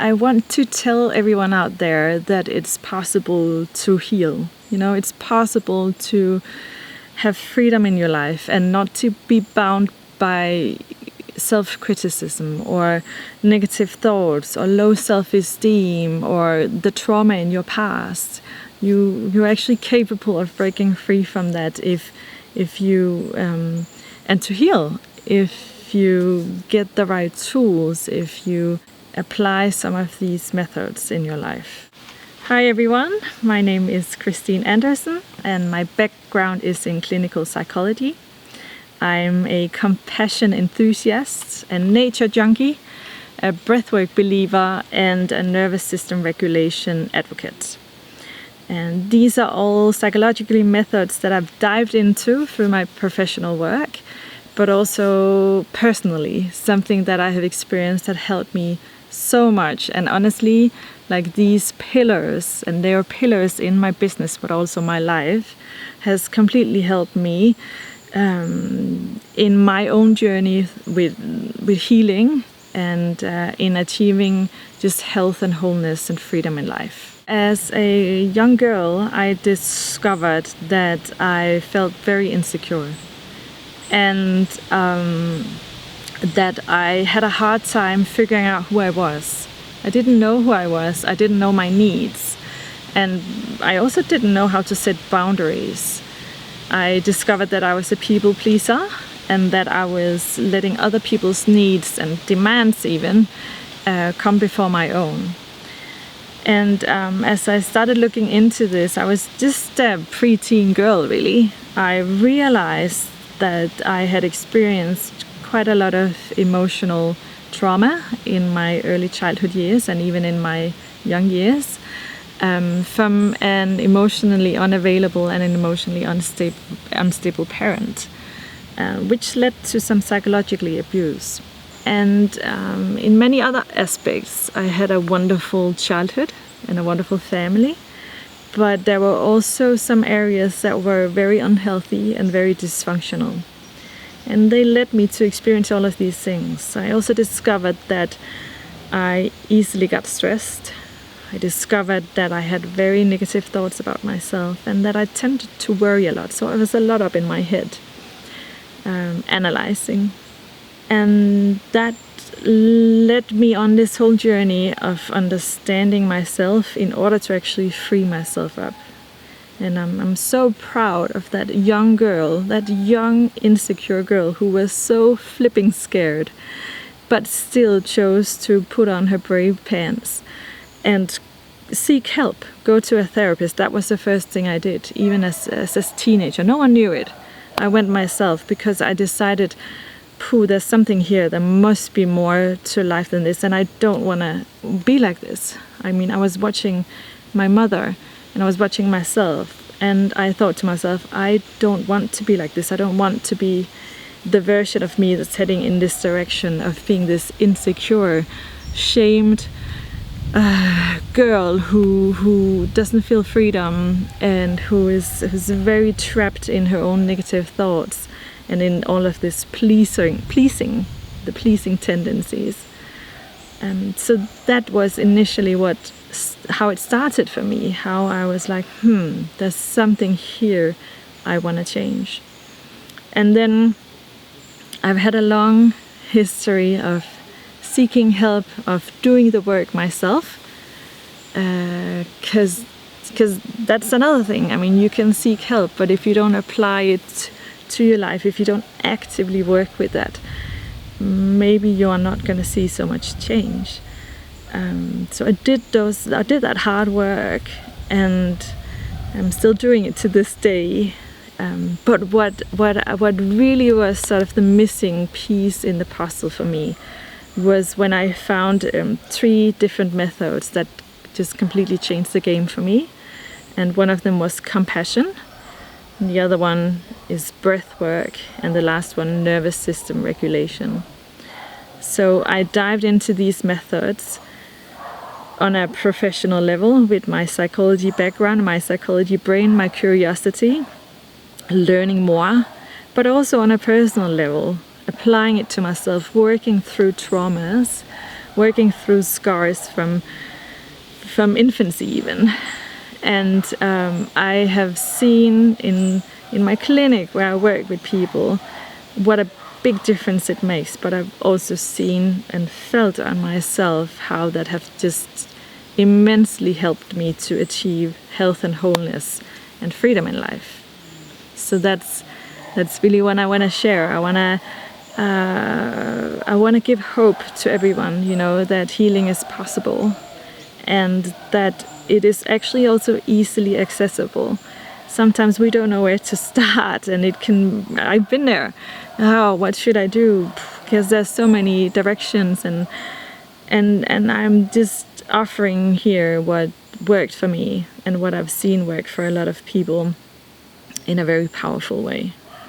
I want to tell everyone out there that it's possible to heal. It's possible to have freedom in your life and not to be bound by self-criticism or negative thoughts or low self-esteem or the trauma in your past. You're actually capable of breaking free from that if you and to heal if you get the right tools, if you apply some of these methods in your life. Hi everyone, my name is Christine Andersen and my background is in clinical psychology. I'm a compassion enthusiast, a nature junkie, a breathwork believer, and a nervous system regulation advocate. And these are all psychologically methods that I've dived into through my professional work, but also personally, something that I have experienced that helped me so much. And honestly, like these pillars, and they are pillars in my business, but also my life, has completely helped me in my own journey with healing and in achieving just health and wholeness and freedom in life. As a young girl, I discovered that I felt very insecure and that I had a hard time figuring out who I was. I didn't know who I was, I didn't know my needs, and I also didn't know how to set boundaries. I discovered that I was a people pleaser and that I was letting other people's needs and demands even come before my own. And as I started looking into this, I was just a preteen girl really. I realized that I had experienced quite a lot of emotional trauma in my early childhood years and even in my young years. From an emotionally unavailable and an emotionally unstable parent, which led to some psychological abuse. And in many other aspects, I had a wonderful childhood and a wonderful family, but there were also some areas that were very unhealthy and very dysfunctional. And they led me to experience all of these things. I also discovered that I easily got stressed. I discovered that I had very negative thoughts about myself and that I tended to worry a lot. So I was a lot up in my head, analyzing. And that led me on this whole journey of understanding myself in order to actually free myself up. And I'm so proud of that young girl, that young insecure girl who was so flipping scared, but still chose to put on her brave pants and seek help, go to a therapist. That was the first thing I did, even as a teenager. No one knew it. I went myself because I decided, there's something here. There must be more to life than this, and I don't want to be like this. I mean, I was watching my mother and I was watching myself, and I thought to myself, I don't want to be like this. I don't want to be the version of me that's heading in this direction of being this insecure, shamed girl who doesn't feel freedom and who's very trapped in her own negative thoughts and in all of this pleasing tendencies. So that was initially how it started for me, how I was like, there's something here I want to change. And then I've had a long history of seeking help, of doing the work myself, because that's another thing. I mean, you can seek help, but if you don't apply it to your life, if you don't actively work with that, maybe you are not going to see so much change. So I did that hard work, and I'm still doing it to this day. But what really was sort of the missing piece in the puzzle for me was when I found 3 different methods that just completely changed the game for me. And one of them was compassion, and the other one is breathwork, and the last one, nervous system regulation. So I dived into these methods on a professional level with my psychology background, my psychology brain, my curiosity, learning more, but also on a personal level, applying it to myself, working through traumas, working through scars from infancy even. And I have seen in my clinic where I work with people what a big difference it makes, but I've also seen and felt on myself how that have just immensely helped me to achieve health and wholeness and freedom in life. So that's really what I want to share. I want to give hope to everyone, you know, that healing is possible and that it is actually also easily accessible. Sometimes we don't know where to start, and I've been there. Oh, what should I do? Because there's so many directions, and I'm just offering here what worked for me and what I've seen work for a lot of people in a very powerful way.